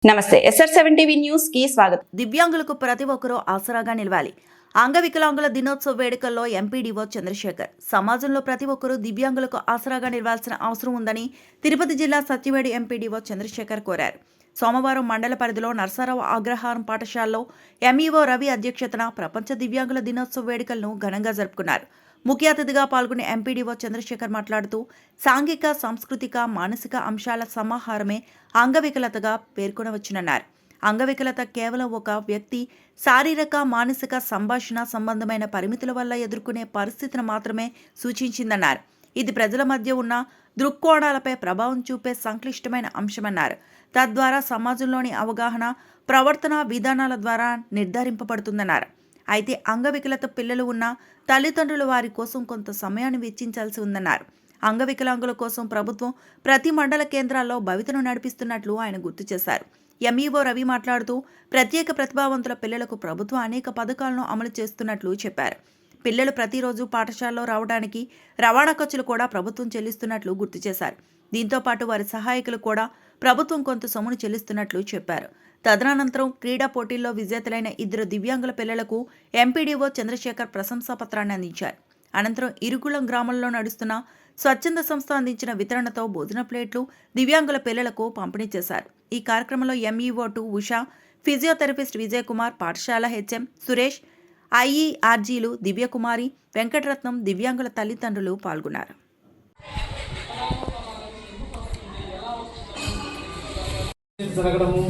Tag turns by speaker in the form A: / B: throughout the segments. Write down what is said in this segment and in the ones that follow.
A: నమస్తే SR7 TV news కి స్వాగతం.
B: దివ్యాంగులకు ప్రతి ఒక్కరూ ఆసరాగా నిలవాలి. అంగవికలాంగుల దినోత్సవ వేడుకల్లో ఎంపీడీఓ చంద్రశేఖర్ సమాజంలో ప్రతి ఒక్కరూ దివ్యాంగులకు ఆసరాగా నిలవాల్సిన అవసరం ఉందని తిరుపతి జిల్లా సత్యవేడి ఎంపీడీఓ చంద్రశేఖర్ కోరారు. సోమవారం మండల పరిధిలో నర్సారావు అగ్రహారం పాఠశాలలో ఎంఈఓ రవి అధ్యక్షతన ప్రపంచ దివ్యాంగుల దినోత్సవ వేడుకలను ఘనంగా జరుపుకున్నారు. ముఖ్య అతిథిగా పాల్గొనే ఎంపీడీఓ చంద్రశేఖర్ మాట్లాడుతూ సాంఘిక, సాంస్కృతిక, మానసిక అంశాల సమాహారమే అంగవికలతగా పేర్కొనవచ్చునన్నారు. అంగవికలత కేవలం ఒక వ్యక్తి శారీరక, మానసిక, సంభాషణ సంబంధమైన పరిమితుల వల్ల ఎదుర్కొనే పరిస్థితిని మాత్రమే సూచించిందన్నారు. ఇది ప్రజల మధ్య ఉన్న దృక్కోణాలపై ప్రభావం చూపే సంక్లిష్టమైన అంశమన్నారు. తద్వారా సమాజంలోని అవగాహన, ప్రవర్తన విధానాల ద్వారా నిర్ధారింపబడుతుందన్నారు. అయితే అంగవికలత పిల్లలు ఉన్న తల్లిదండ్రులు వారి కోసం కొంత సమయాన్ని వెచ్చించాల్సి ఉందన్నారు. అంగవికలాంగుల కోసం ప్రభుత్వం ప్రతి మండల కేంద్రాల్లో భవితను నడిపిస్తున్నట్లు ఆయన గుర్తు చేశారు. ఎంఈఓ రవి మాట్లాడుతూ ప్రత్యేక ప్రతిభావంతుల పిల్లలకు ప్రభుత్వం అనేక పథకాలను అమలు చేస్తున్నట్లు చెప్పారు. పిల్లలు ప్రతిరోజు పాఠశాలలో రావడానికి రవాణా ఖర్చులు కూడా ప్రభుత్వం చెల్లిస్తున్నట్లు గుర్తు చేశారు. దీంతో పాటు వారి సహాయకులు కూడా ప్రభుత్వం కొంత సొమ్మును చెల్లిస్తున్నట్లు చెప్పారు. తదనంతరం క్రీడా పోటీల్లో విజేతలైన 2 దివ్యాంగుల పిల్లలకు ఎంపీడీఓ చంద్రశేఖర్ ప్రశంసా పత్రాన్ని అందించారు. అనంతరం ఇరుకుళం గ్రామంలో నడుస్తున్న స్వచ్ఛంద సంస్థ అందించిన వితరణతో భోజన ప్లేట్లు దివ్యాంగుల పిల్లలకు పంపిణీ చేశారు. ఈ కార్యక్రమంలో ఎంఈఓ2 ఉషా, ఫిజియోథెరపిస్ట్ విజయకుమార్, పాఠశాల హెచ్ఎం సురేష్, ఐఈఆర్జీలు దివ్యకుమారి, వెంకటరత్నం, దివ్యాంగుల తల్లిదండ్రులు పాల్గొన్నారు.
C: జరగడము,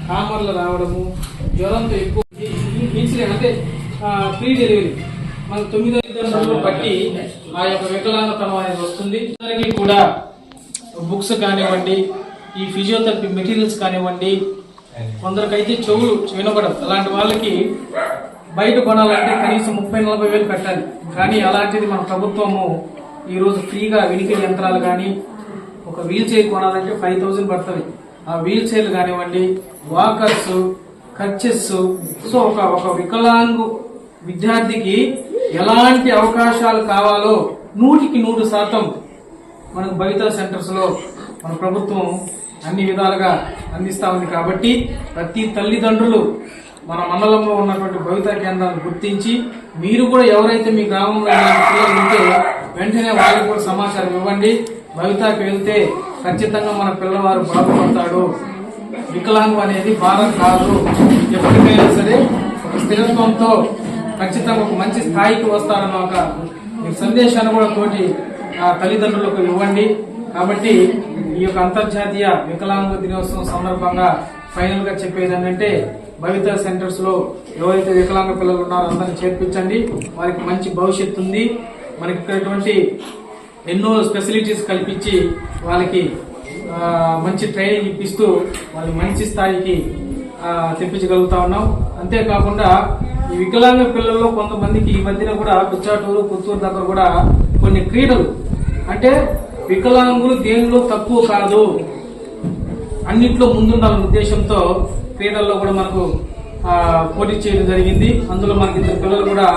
C: కామర్లు రావడము, జ్వరంతో ఎక్కువ ఇన్సిడెంట్ అంటే ప్రీ డెలివరీ మన 9 నెలలు బట్టి ఆ యొక్క వికలాంగతనం అనేది వస్తుంది. అందరికీ కూడా బుక్స్ కానివ్వండి, ఈ ఫిజియోథెరపీ మెటీరియల్స్ కానివ్వండి, కొందరికైతే చెవులు వినపడవు. అలాంటి వాళ్ళకి బయట కొనాలంటే కనీసం 30-40 వేలు పెట్టాలి. కానీ అలాంటిది మన ప్రభుత్వము ఈరోజు ఫ్రీగా వినికిడి యంత్రాలు కానీ, ఒక వీల్ చైర్ కొనాలంటే 5000 పడుతుంది. ఆ వీల్ చైర్లు కానివ్వండి, వాకర్స్, ఖర్చెస్, సో ఒక వికలాంగు విద్యార్థికి ఎలాంటి అవకాశాలు కావాలో 100% మనకు భవిత సెంటర్స్ లో మన ప్రభుత్వం అన్ని విధాలుగా అందిస్తా ఉంది. కాబట్టి ప్రతి తల్లిదండ్రులు మన మండలంలో ఉన్నటువంటి భవిత కేంద్రాలను గుర్తించి మీరు కూడా ఎవరైతే మీ గ్రామంలో పిల్లలు ఉంటే వెంటనే వాళ్ళకి కూడా సమాచారం ఇవ్వండి. భవితకి వెళ్తే ఖచ్చితంగా మన పిల్లవారు బాగుపడతాడు. వికలాంగం అనేది భారం కాదు. ఎప్పటికైనా సరే ఒక స్థిరత్వంతో ఖచ్చితంగా ఒక మంచి స్థాయికి వస్తారన్న ఒక సందేశాన్ని కూడా తోటి తల్లిదండ్రులకు ఇవ్వండి. కాబట్టి ఈ యొక్క అంతర్జాతీయ వికలాంగ దినోత్సవం సందర్భంగా ఫైనల్ గా చెప్పేది ఏంటంటే భవిత సెంటర్స్ లో ఎవరైతే వికలాంగ పిల్లలు ఉన్నారో అందరినీ చేర్పించండి. వారికి మంచి భవిష్యత్తు ఉంది. మనకి ఇక్కడటువంటి ఎన్నో ఫెసిలిటీస్ కల్పించి వాళ్ళకి మంచి ట్రైనింగ్ ఇప్పిస్తూ వాళ్ళు మంచి స్థాయికి తెప్పించగలుగుతా ఉన్నాం. అంతేకాకుండా ఈ వికలాంగ పిల్లల్లో కొంతమందికి ఈ మధ్యన కూడా కుచ్చాటూరు, పుత్తూరు దగ్గర కూడా కొన్ని క్రీడలు అంటే వికలాంగులు దేనిలో తక్కువ కాదు, అన్నింటిలో ముందుండాలన్న ఉద్దేశంతో క్రీడల్లో కూడా మనకు పోటీ చేయడం జరిగింది. అందులో మనకి 2 పిల్లలు కూడా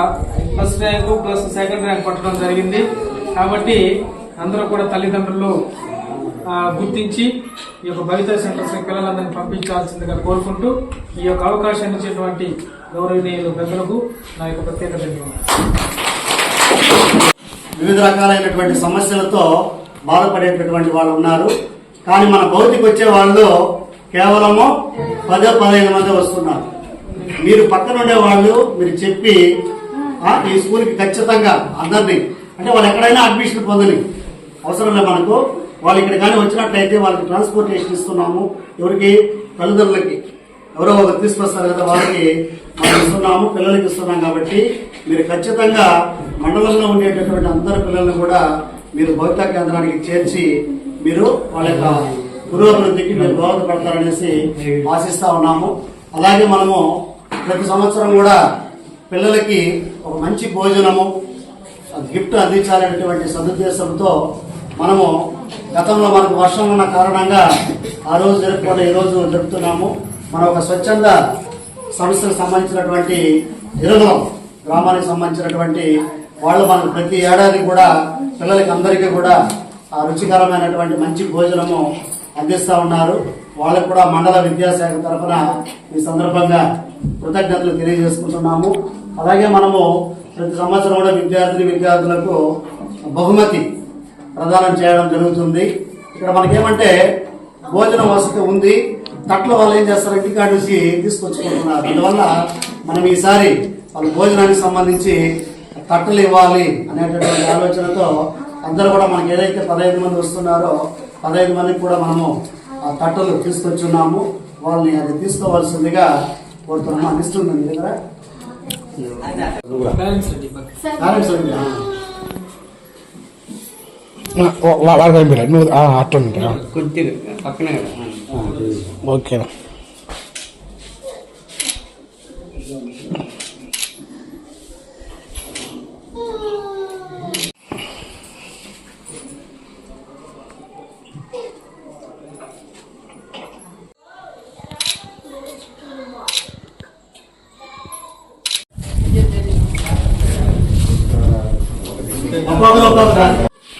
C: first rank plus second rank పట్టడం జరిగింది. కాబట్టి అందరూ కూడా తల్లిదండ్రులు గుర్తించి ఈ యొక్క భవిత సెంటర్స్ పిల్లలందరినీ పంపించాల్సిందిగా కోరుకుంటూ ఈ యొక్క అవకాశాన్ని ఇచ్చేటువంటి గౌరవనీయులు పెద్దలకు నా యొక్క ప్రత్యేక ధన్యవాదాలు.
D: వివిధ రకాలైనటువంటి సమస్యలతో బాధపడేటటువంటి వాళ్ళు ఉన్నారు. కానీ మన భౌతికి వచ్చే వాళ్ళు కేవలము 10-15 మంది వస్తున్నారు. మీరు పక్కన ఉండే వాళ్ళు మీరు చెప్పి ఈ స్కూల్కి ఖచ్చితంగా అందరినీ అంటే వాళ్ళు ఎక్కడైనా అడ్మిషన్ పొందని అవసరం లేదు మనకు. వాళ్ళు ఇక్కడ కానీ వచ్చినట్లయితే వాళ్ళకి ట్రాన్స్పోర్టేషన్ ఇస్తున్నాము. ఎవరికి? తల్లిదండ్రులకి ఎవరో ఒకరు తీసుకొస్తారు కదా, వాళ్ళకి మనం ఇస్తున్నాము, పిల్లలకి ఇస్తున్నాం. కాబట్టి మీరు ఖచ్చితంగా మండలంలో ఉండేటటువంటి అందరి పిల్లల్ని కూడా మీరు భౌతిక కేంద్రానికి చేర్చి మీరు వాళ్ళ యొక్క పురోభివృద్ధికి మీరు దోహదపడతారనేసి ఆశిస్తా ఉన్నాము. అలాగే మనము ప్రతి సంవత్సరం కూడా పిల్లలకి ఒక మంచి భోజనము గిఫ్ట్ అందించాలనేటువంటి సదుద్దేశంతో మనము గతంలో మనకు వర్షం ఉన్న కారణంగా ఆ రోజు జరుపుకోవడం ఈ రోజు జరుపుతున్నాము. మన ఒక స్వచ్ఛంద సంస్థకు సంబంధించినటువంటి ఇరుమలం గ్రామానికి సంబంధించినటువంటి వాళ్ళు మనకు ప్రతి ఏడాది కూడా పిల్లలకి అందరికీ కూడా రుచికరమైనటువంటి మంచి భోజనము అందిస్తా ఉన్నారు. వాళ్ళకు కూడా మండల విద్యాశాఖ తరఫున ఈ సందర్భంగా కృతజ్ఞతలు తెలియజేసుకుంటున్నాము. అలాగే మనము ప్రతి సంవత్సరం కూడా విద్యార్థులకు బహుమతి ప్రదానం చేయడం జరుగుతుంది. ఇక్కడ మనకేమంటే భోజన వసతి ఉంది, తట్ల వాళ్ళు ఏం చేస్తారు ఇంటికాడ నుంచి తీసుకొచ్చుకుంటున్నారు. అందువల్ల మనం ఈసారి వాళ్ళ భోజనానికి సంబంధించి తట్టలు ఇవ్వాలి అనేటటువంటి ఆలోచనతో అందరూ కూడా మనకి ఏదైతే 15 మంది వస్తున్నారో 15 మందికి కూడా మనము ఆ తట్టలు తీసుకొచ్చున్నాము. వాళ్ళని అది తీసుకోవాల్సిందిగా కోరుతున్నాము. అందిస్తుంది మీ దగ్గర
C: పేరెంట్స్ అండి.
D: పేరెంట్స్ అండి.
E: వాడు కనిపించాడు నువ్వు అట్లా ఉంటా
C: కొద్దిగా పక్కనే కదా.
E: ఓకేనా.
D: ఒక్కొక్కరు